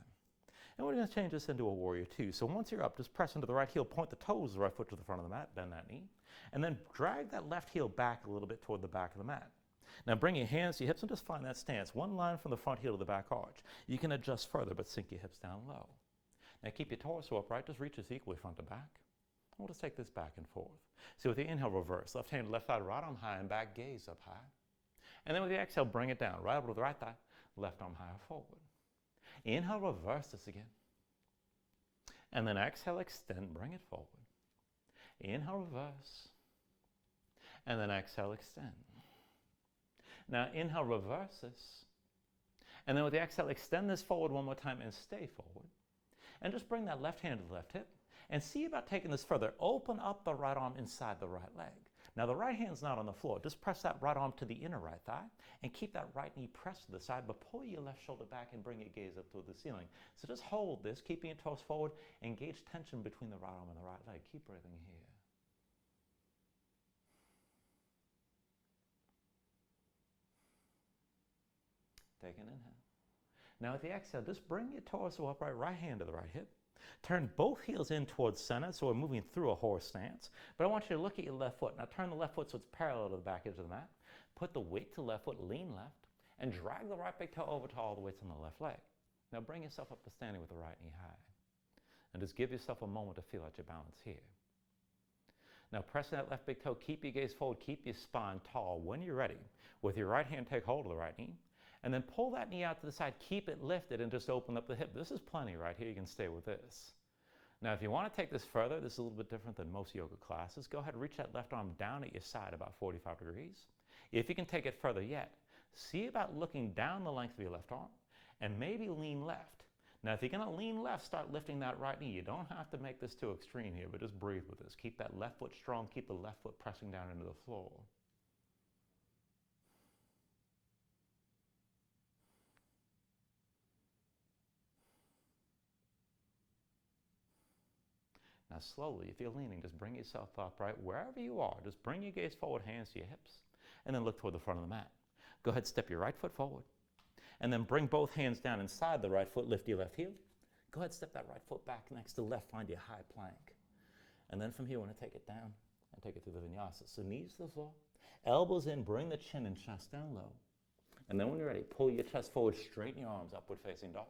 And we're going to change this into a warrior two. So once you're up, just press into the right heel, point the toes of the right foot to the front of the mat, bend that knee, and then drag that left heel back a little bit toward the back of the mat. Now bring your hands to your hips and just find that stance. One line from the front heel to the back arch. You can adjust further, but sink your hips down low. Now keep your torso upright. Just reach this equally front to back. We'll just take this back and forth. So with the inhale, reverse. Left hand, left thigh, right arm high and back, gaze up high. And then with the exhale, bring it down. Right elbow to the right thigh, left arm higher forward. Inhale, reverse this again. And then exhale, extend, bring it forward. Inhale, reverse. And then exhale, extend. Now inhale, reverse this. And then with the exhale, extend this forward one more time and stay forward. And just bring that left hand to the left hip. And see about taking this further. Open up the right arm inside the right leg. Now the right hand's not on the floor. Just press that right arm to the inner right thigh and keep that right knee pressed to the side, but pull your left shoulder back and bring your gaze up toward the ceiling. So just hold this, keeping your toes forward, engage tension between the right arm and the right leg. Keep breathing here. Take an inhale. Now with the exhale, just bring your torso upright, right hand to the right hip. Turn both heels in towards center, so we're moving through a horse stance. But I want you to look at your left foot. Now turn the left foot so it's parallel to the back edge of the mat. Put the weight to the left foot, lean left, and drag the right big toe over to all the weights on the left leg. Now bring yourself up to standing with the right knee high. And just give yourself a moment to feel out your balance here. Now pressing that left big toe, keep your gaze forward, keep your spine tall. When you're ready, with your right hand, take hold of the right knee. And then pull that knee out to the side, keep it lifted, and just open up the hip. This is plenty right here. You can stay with this. Now, if you want to take this further, this is a little bit different than most yoga classes. Go ahead and reach that left arm down at your side about 45 degrees. If you can take it further yet, see about looking down the length of your left arm and maybe lean left. Now, if you're going to lean left, start lifting that right knee. You don't have to make this too extreme here, but just breathe with this. Keep that left foot strong. Keep the left foot pressing down into the floor. Now slowly, if you're leaning, just bring yourself upright wherever you are. Just bring your gaze forward, hands to your hips, and then look toward the front of the mat. Go ahead, step your right foot forward, and then bring both hands down inside the right foot, lift your left heel. Go ahead, step that right foot back next to the left, find your high plank. And then from here, we're going to take it down and take it through the Vinyasa. So knees to the floor, elbows in, bring the chin and chest down low. And then when you're ready, pull your chest forward, straighten your arms, upward facing dog.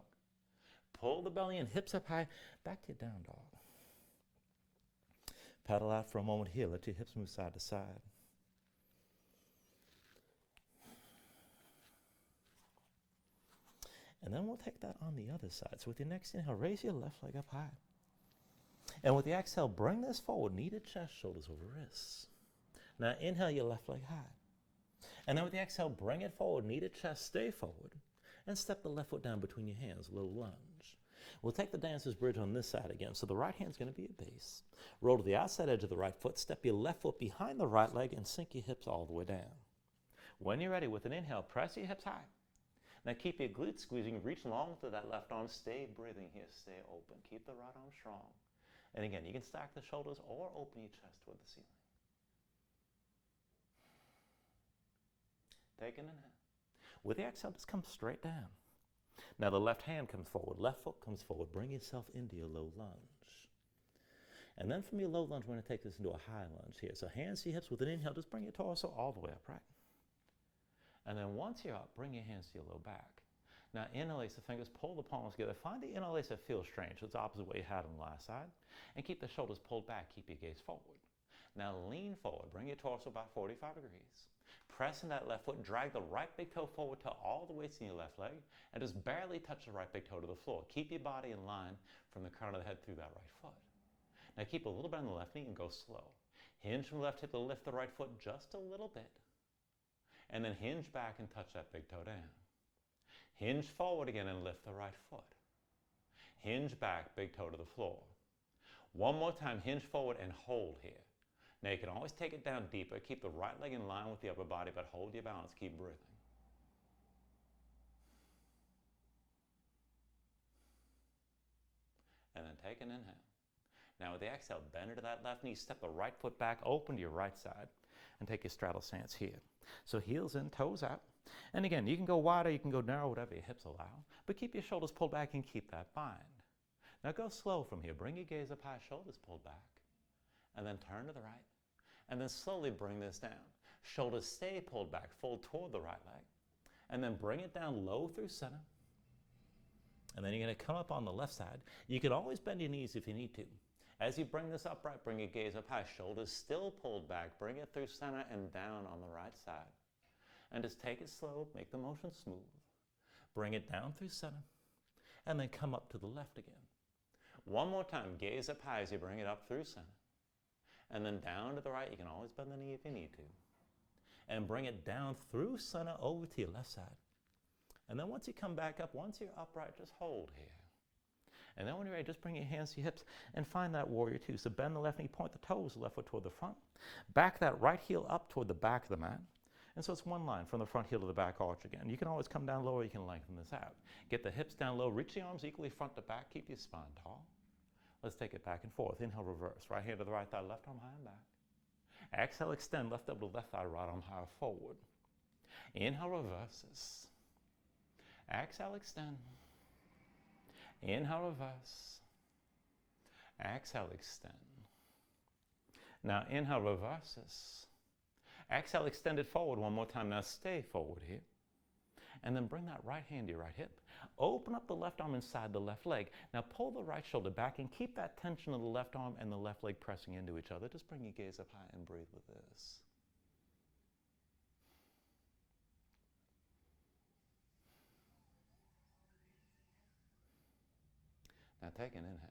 Pull the belly in, hips up high, back to your down dog. Paddle out for a moment here. Let your hips move side to side. And then we'll take that on the other side. So with your next inhale, raise your left leg up high. And with the exhale, bring this forward. Knee to chest, shoulders over wrists. Now inhale your left leg high. And then with the exhale, bring it forward. Knee to chest, stay forward. And step the left foot down between your hands, a little lunge. We'll take the dancer's bridge on this side again. So the right hand's going to be a base. Roll to the outside edge of the right foot. Step your left foot behind the right leg and sink your hips all the way down. When you're ready, with an inhale, press your hips high. Now keep your glutes squeezing. Reach long through that left arm. Stay breathing here. Stay open. Keep the right arm strong. And again, you can stack the shoulders or open your chest toward the ceiling. Take an inhale. With the exhale, just come straight down. Now the left hand comes forward, left foot comes forward. Bring yourself into your low lunge. And then from your low lunge, we're going to take this into a high lunge here. So hands to your hips with an inhale, just bring your torso all the way upright. And then once you're up, bring your hands to your low back. Now interlace the fingers, pull the palms together. Find the interlace that feels strange. It's the opposite way you had on the last side. And keep the shoulders pulled back, keep your gaze forward. Now lean forward, bring your torso about 45 degrees. Press in that left foot, drag the right big toe forward to all the weights in your left leg, and just barely touch the right big toe to the floor. Keep your body in line from the crown of the head through that right foot. Now keep a little bit on the left knee and go slow. Hinge from the left hip to lift the right foot just a little bit, and then hinge back and touch that big toe down. Hinge forward again and lift the right foot. Hinge back, big toe to the floor. One more time, hinge forward and hold here. Now you can always take it down deeper. Keep the right leg in line with the upper body, but hold your balance. Keep breathing. And then take an inhale. Now with the exhale, bend into that left knee. Step the right foot back, open to your right side, and take your straddle stance here. So heels in, toes out. And again, you can go wider, you can go narrow, whatever your hips allow, but keep your shoulders pulled back and keep that bind. Now go slow from here. Bring your gaze up high, shoulders pulled back, and then turn to the right. And then slowly bring this down. Shoulders stay pulled back, fold toward the right leg. And then bring it down low through center. And then you're going to come up on the left side. You can always bend your knees if you need to. As you bring this upright, bring your gaze up high. Shoulders still pulled back. Bring it through center and down on the right side. And just take it slow. Make the motion smooth. Bring it down through center. And then come up to the left again. One more time. Gaze up high as you bring it up through center. And then down to the right. You can always bend the knee if you need to. And bring it down through center over to your left side. And then once you come back up, once you're upright, just hold here. And then when you're ready, just bring your hands to your hips and find that warrior two. So bend the left knee, point the toes, the left foot toward the front. Back that right heel up toward the back of the mat. And so it's one line from the front heel to the back arch again. You can always come down lower, you can lengthen this out. Get the hips down low, reach the arms equally front to back, keep your spine tall. Let's take it back and forth. Inhale, reverse. Right hand to the right thigh, left arm high and back. Exhale, extend, left elbow to left thigh, right arm high forward. Inhale, reverses. Exhale, extend. Inhale, reverse. Exhale, extend. Now inhale, reverses. Exhale, extend it forward one more time. Now stay forward here. And then bring that right hand to your right hip. Open up the left arm inside the left leg. Now pull the right shoulder back and keep that tension of the left arm and the left leg pressing into each other. Just bring your gaze up high and breathe with this. Now take an inhale.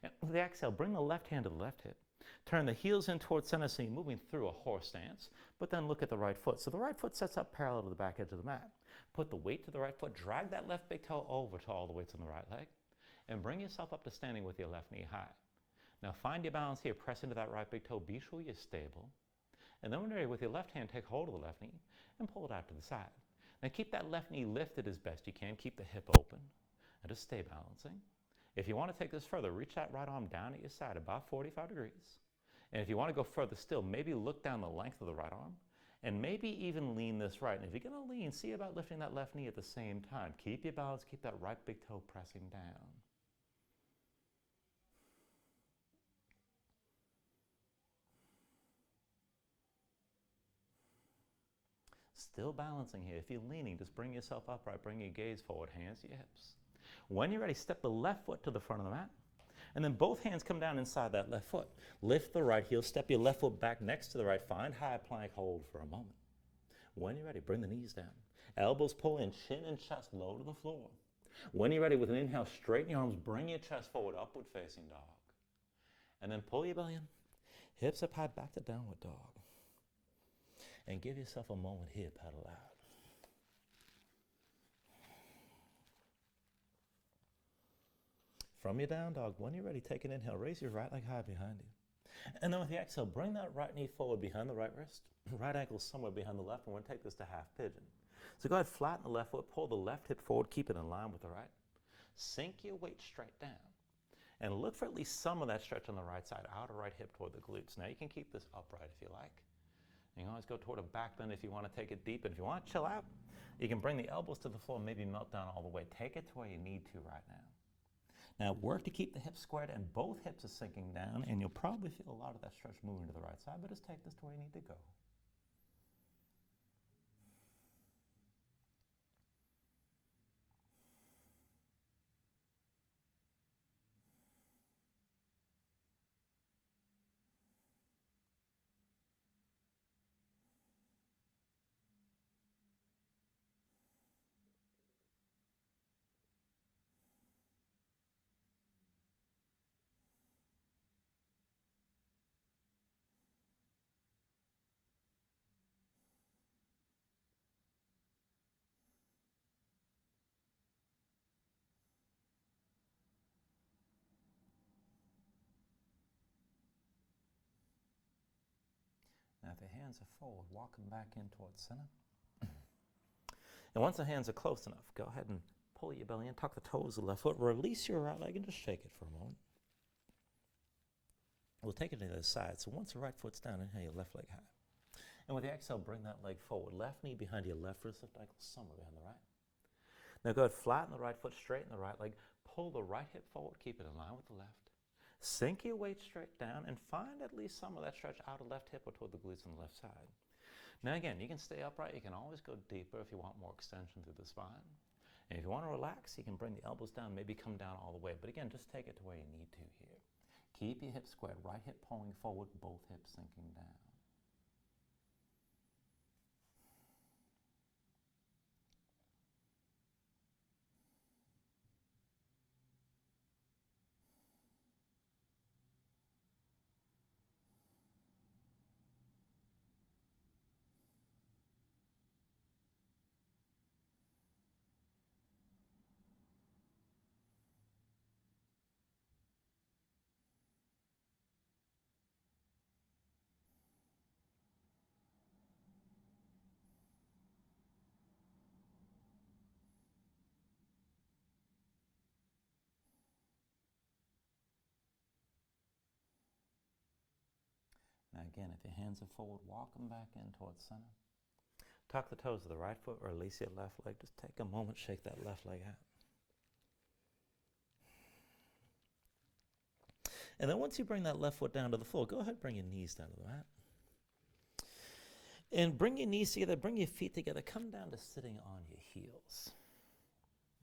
And with the exhale, bring the left hand to the left hip. Turn the heels in towards center, so you're moving through a horse stance, but then look at the right foot. So the right foot sets up parallel to the back edge of the mat. Put the weight to the right foot, drag that left big toe over to all the weights on the right leg, and bring yourself up to standing with your left knee high. Now find your balance here, press into that right big toe, be sure you're stable. And then when you're ready, with your left hand, take hold of the left knee and pull it out to the side. Now keep that left knee lifted as best you can, keep the hip open, and just stay balancing. If you want to take this further, reach that right arm down at your side, about 45 degrees. And if you want to go further still, maybe look down the length of the right arm, and maybe even lean this right. And if you're going to lean, see about lifting that left knee at the same time. Keep your balance, keep that right big toe pressing down. Still balancing here. If you're leaning, just bring yourself upright, bring your gaze forward, hands to your hips. When you're ready, step the left foot to the front of the mat. And then both hands come down inside that left foot. Lift the right heel, step your left foot back next to the right. Find high plank hold for a moment. When you're ready, bring the knees down. Elbows pull in, chin and chest low to the floor. When you're ready, with an inhale, straighten your arms, bring your chest forward, upward facing dog. And then pull your belly in, hips up high, back to downward dog. And give yourself a moment here, pedal out. From your down dog, when you're ready, take an inhale. Raise your right leg high behind you. And then with the exhale, bring that right knee forward behind the right wrist. Right ankle somewhere behind the left. And we're going to take this to half pigeon. So go ahead, flatten the left foot. Pull the left hip forward. Keep it in line with the right. Sink your weight straight down. And look for at least some of that stretch on the right side. Outer right hip toward the glutes. Now you can keep this upright if you like. You can always go toward a back bend if you want to take it deep. And if you want to chill out, you can bring the elbows to the floor and maybe melt down all the way. Take it to where you need to right now. Now work to keep the hips squared and both hips are sinking down, and you'll probably feel a lot of that stretch moving to the right side, but just take this to where you need to go. Now if your hands are forward, walk them back in towards center. And once the hands are close enough, go ahead and pull your belly in, tuck the toes of the left foot, release your right leg and just shake it for a moment. We'll take it to the other side. So once the right foot's down, inhale your left leg high. And with the exhale, bring that leg forward. Left knee behind your left wrist, left ankle somewhere behind the right. Now go ahead, flatten the right foot, straighten the right leg, pull the right hip forward, keep it in line with the left. Sink your weight straight down and find at least some of that stretch out of left hip or toward the glutes on the left side. Now again, you can stay upright. You can always go deeper if you want more extension through the spine. And if you want to relax, you can bring the elbows down, maybe come down all the way. But again, just take it to where you need to here. Keep your hips squared, right hip pulling forward, both hips sinking down. Now again, if your hands are forward, walk them back in towards center. Tuck the toes of the right foot or release your left leg. Just take a moment, shake that left leg out. And then once you bring that left foot down to the floor, go ahead and bring your knees down to the mat. And bring your knees together, bring your feet together, come down to sitting on your heels.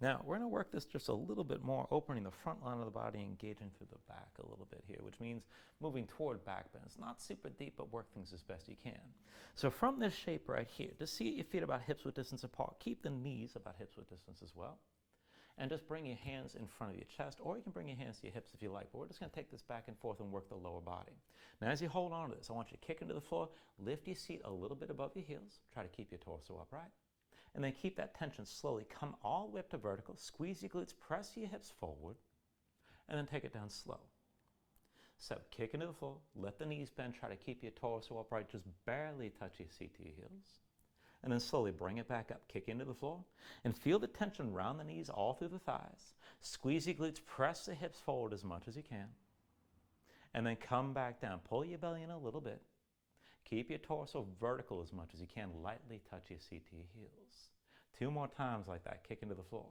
Now, we're going to work this just a little bit more, opening the front line of the body, engaging through the back a little bit here, which means moving toward back bend. It's not super deep, but work things as best you can. So from this shape right here, just see your feet about hips width distance apart. Keep the knees about hips width distance as well. And just bring your hands in front of your chest, or you can bring your hands to your hips if you like, but we're just going to take this back and forth and work the lower body. Now, as you hold on to this, I want you to kick into the floor, lift your seat a little bit above your heels, try to keep your torso upright. And then keep that tension slowly. Come all the way up to vertical. Squeeze your glutes, press your hips forward, and then take it down slow. So kick into the floor, let the knees bend, try to keep your torso upright, just barely touch your seat to your heels. And then slowly bring it back up, kick into the floor, and feel the tension around the knees all through the thighs. Squeeze your glutes, press the hips forward as much as you can. And then come back down. Pull your belly in a little bit. Keep your torso vertical as much as you can. Lightly touch your seat to your heels. 2 more times like that. Kick into the floor.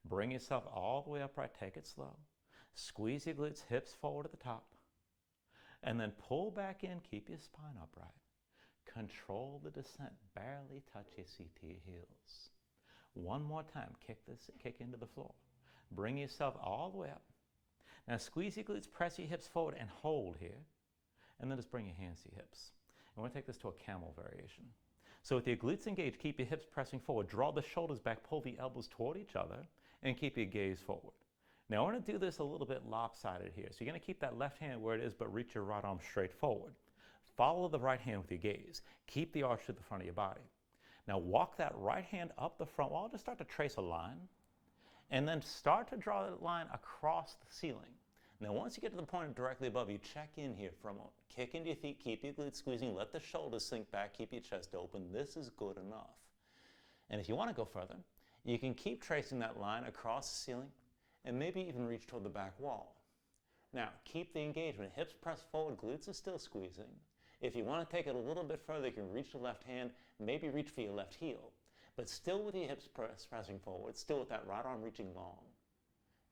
Bring yourself all the way upright. Take it slow. Squeeze your glutes, hips forward at the top. And then pull back in. Keep your spine upright. Control the descent. Barely touch your seat to your heels. 1 more time. Kick into the floor. Bring yourself all the way up. Now squeeze your glutes, press your hips forward, and hold here. And then just bring your hands to your hips. And we're going to take this to a camel variation. So with your glutes engaged, keep your hips pressing forward. Draw the shoulders back, pull the elbows toward each other, and keep your gaze forward. Now we're going to do this a little bit lopsided here. So you're going to keep that left hand where it is, but reach your right arm straight forward. Follow the right hand with your gaze. Keep the arch to the front of your body. Now walk that right hand up the front wall. Just start to trace a line. And then start to draw that line across the ceiling. Now, once you get to the point directly above you, check in here for a moment. Kick into your feet, keep your glutes squeezing, let the shoulders sink back, keep your chest open. This is good enough. And if you want to go further, you can keep tracing that line across the ceiling and maybe even reach toward the back wall. Now, keep the engagement. Hips press forward, glutes are still squeezing. If you want to take it a little bit further, you can reach the left hand, maybe reach for your left heel. But still with your hips pressing forward, still with that right arm reaching long.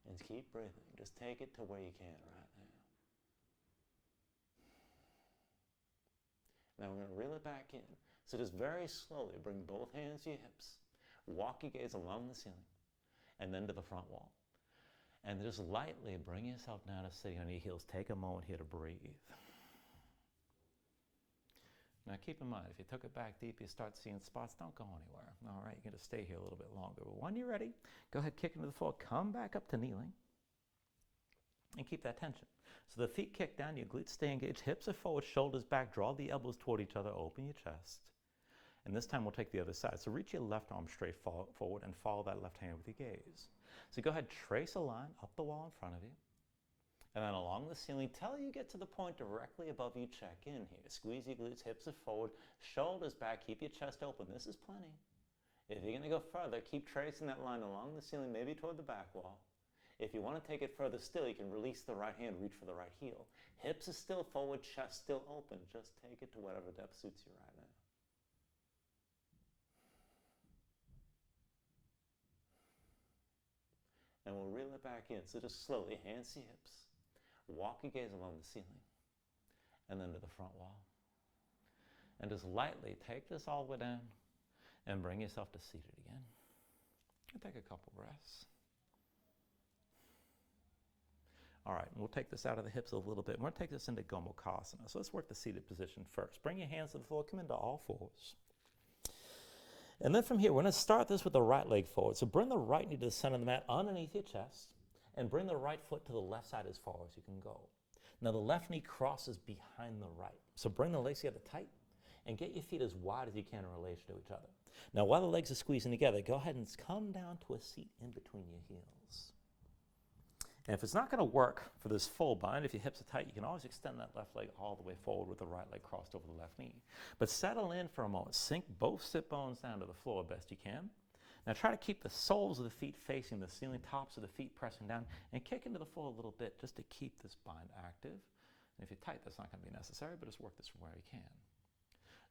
And keep breathing. Just take it to where you can right now. Now we're going to reel it back in. So just very slowly bring both hands to your hips. Walk your gaze along the ceiling and then to the front wall. And just lightly bring yourself down to sitting on your heels. Take a moment here to breathe. Now keep in mind, if you took it back deep, you start seeing spots, don't go anywhere. All right, you're going to stay here a little bit longer. But when you're ready, go ahead, kick into the floor, come back up to kneeling, and keep that tension. So the feet kick down, your glutes stay engaged, hips are forward, shoulders back, draw the elbows toward each other, open your chest. And this time we'll take the other side. So reach your left arm straight forward and follow that left hand with your gaze. So go ahead, trace a line up the wall in front of you. And then along the ceiling, till you get to the point directly above you, check in here. Squeeze your glutes, hips are forward, shoulders back, keep your chest open. This is plenty. If you're going to go further, keep tracing that line along the ceiling, maybe toward the back wall. If you want to take it further still, you can release the right hand, reach for the right heel. Hips are still forward, chest still open. Just take it to whatever depth suits you right now. And we'll reel it back in. So just slowly, hands to hips. Walk your gaze along the ceiling and then to the front wall. And just lightly take this all the way down and bring yourself to seated again. And take a couple breaths. All right, we'll take this out of the hips a little bit. We're going to take this into Gomukhasana. So let's work the seated position first. Bring your hands to the floor, come into all fours. And then from here, we're going to start this with the right leg forward. So bring the right knee to the center of the mat underneath your chest, and bring the right foot to the left side as far as you can go. Now the left knee crosses behind the right. So bring the legs together tight, and get your feet as wide as you can in relation to each other. Now while the legs are squeezing together, go ahead and come down to a seat in between your heels. And if it's not going to work for this full bind, if your hips are tight, you can always extend that left leg all the way forward with the right leg crossed over the left knee. But settle in for a moment. Sink both sit bones down to the floor best you can. Now try to keep the soles of the feet facing the ceiling, tops of the feet pressing down, and kick into the floor a little bit just to keep this bind active. And if you're tight, that's not going to be necessary, but just work this from where you can.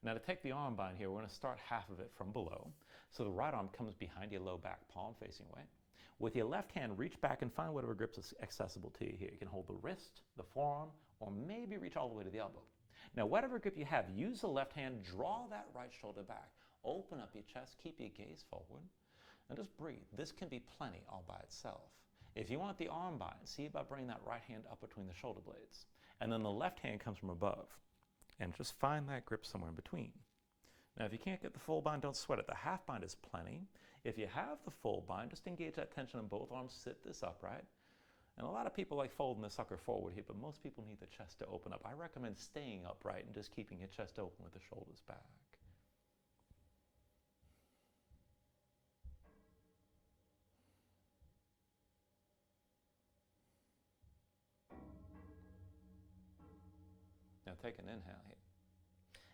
Now to take the arm bind here, we're going to start half of it from below. So the right arm comes behind your low back, palm facing away. With your left hand, reach back and find whatever grips is accessible to you here. You can hold the wrist, the forearm, or maybe reach all the way to the elbow. Now, whatever grip you have, use the left hand, draw that right shoulder back. Open up your chest, keep your gaze forward, and just breathe. This can be plenty all by itself. If you want the arm bind, see about bringing that right hand up between the shoulder blades. And then the left hand comes from above. And just find that grip somewhere in between. Now, if you can't get the full bind, don't sweat it. The half bind is plenty. If you have the full bind, just engage that tension in both arms, sit this upright. And a lot of people like folding the sucker forward here, but most people need the chest to open up. I recommend staying upright and just keeping your chest open with the shoulders back. Now take an inhale here.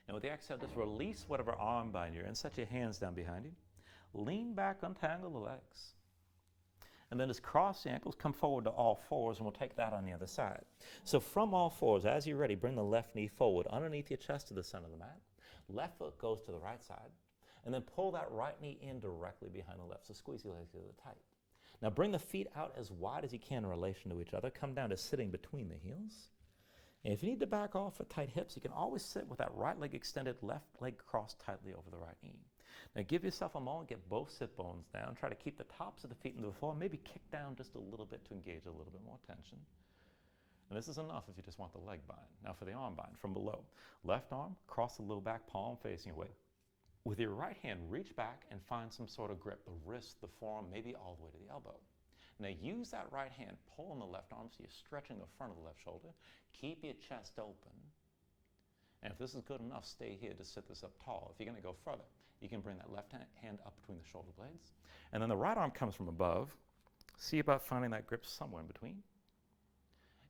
And with the exhale, just release whatever arm bind you're in. Set your hands down behind you. Lean back, untangle the legs. And then just cross the ankles, come forward to all fours, and we'll take that on the other side. So from all fours, as you're ready, bring the left knee forward underneath your chest to the center of the mat. Left foot goes to the right side. And then pull that right knee in directly behind the left. So squeeze your legs together tight. Now bring the feet out as wide as you can in relation to each other. Come down to sitting between the heels. And if you need to back off for tight hips, you can always sit with that right leg extended, left leg crossed tightly over the right knee. Now give yourself a moment, get both sit bones down. Try to keep the tops of the feet into the floor. Maybe kick down just a little bit to engage a little bit more tension. And this is enough if you just want the leg bind. Now for the arm bind from below. Left arm, cross the low back, palm facing away. With your right hand, reach back and find some sort of grip. The wrist, the forearm, maybe all the way to the elbow. Now use that right hand, pull on the left arm so you're stretching the front of the left shoulder. Keep your chest open. And if this is good enough, stay here to sit this up tall. If you're going to go further, you can bring that left hand up between the shoulder blades. And then the right arm comes from above. See about finding that grip somewhere in between.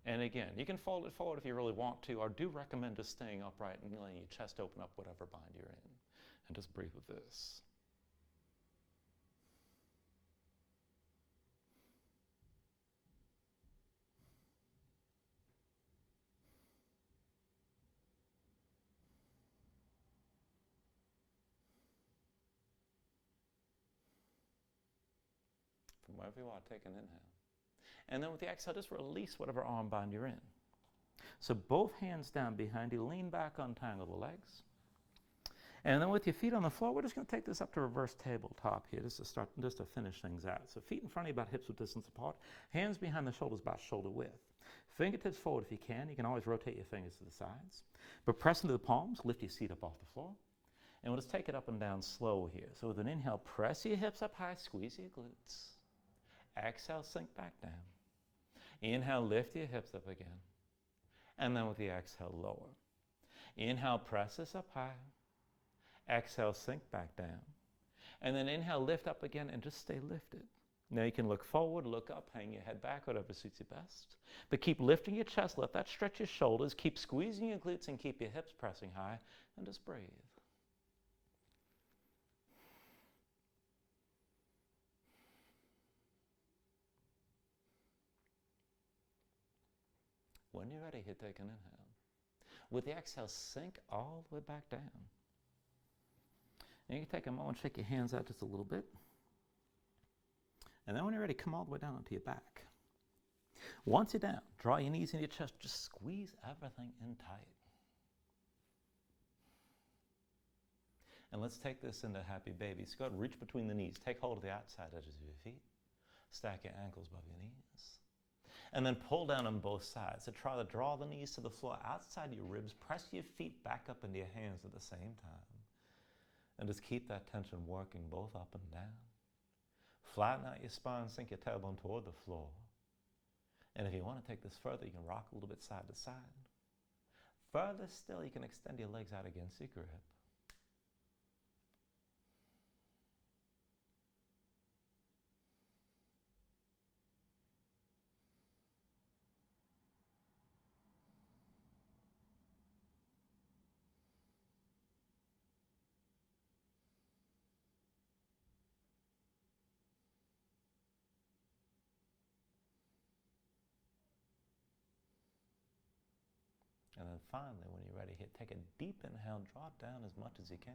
And again, you can fold it forward if you really want to, or do recommend just staying upright and letting your chest open up whatever bind you're in. And just breathe with this. From wherever you are, take an inhale. And then with the exhale, just release whatever arm bind you're in. So both hands down behind you, lean back, untangle the legs. And then with your feet on the floor, we're just going to take this up to reverse tabletop here, just to finish things out. So feet in front of you about hips width distance apart, hands behind the shoulders about shoulder width. Fingertips forward if you can. You can always rotate your fingers to the sides. But press into the palms, lift your seat up off the floor. And we'll just take it up and down slow here. So with an inhale, press your hips up high, squeeze your glutes. Exhale, sink back down. Inhale, lift your hips up again. And then with the exhale, lower. Inhale, press this up high. Exhale, sink back down. And then inhale, lift up again and just stay lifted. Now you can look forward, look up, hang your head back, whatever suits you best. But keep lifting your chest, let that stretch your shoulders, keep squeezing your glutes and keep your hips pressing high, and just breathe. When you're ready, here, take an inhale. With the exhale, sink all the way back down. And you can take a moment, shake your hands out just a little bit. And then when you're ready, come all the way down onto your back. Once you're down, draw your knees into your chest, just squeeze everything in tight. And let's take this into happy baby. So go ahead, reach between the knees. Take hold of the outside edges of your feet. Stack your ankles above your knees. And then pull down on both sides. So try to draw the knees to the floor outside your ribs. Press your feet back up into your hands at the same time. And just keep that tension working both up and down. Flatten out your spine, sink your tailbone toward the floor. And if you want to take this further, you can rock a little bit side to side. Further still, you can extend your legs out against your grip. And then finally, when you're ready, take a deep inhale, draw it down as much as you can.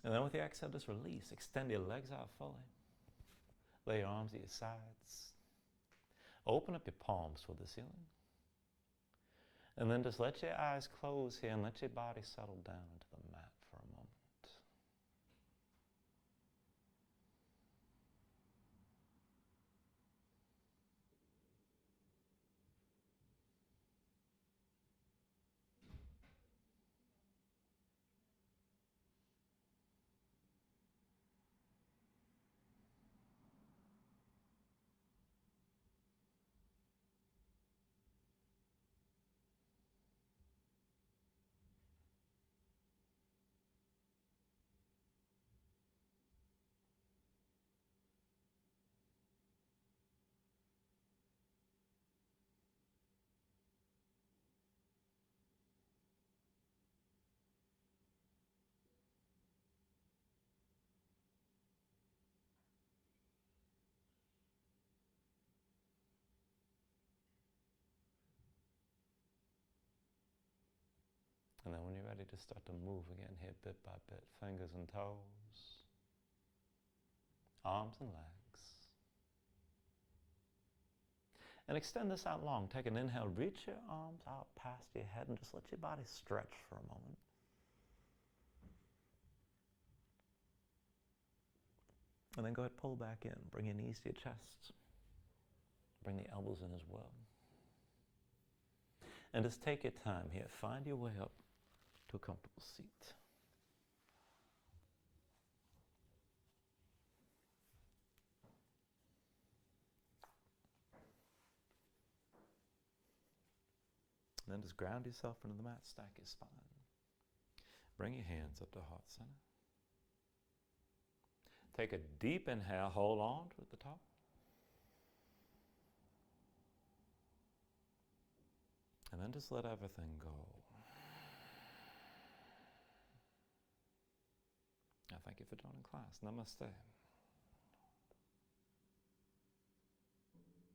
And then with the exhale, just release. Extend your legs out fully. Lay your arms at your sides. Open up your palms toward the ceiling. And then just let your eyes close here and let your body settle down into the mat for a moment. And then when you're ready to start to move again here bit by bit, fingers and toes, arms and legs. And extend this out long. Take an inhale, reach your arms out past your head and just let your body stretch for a moment. And then go ahead, pull back in. Bring your knees to your chest. Bring the elbows in as well. And just take your time here. Find your way up to a comfortable seat. And then just ground yourself into the mat, stack your spine. Bring your hands up to heart center. Take a deep inhale, hold on to at the top. And then just let everything go. I thank you for joining class. Namaste.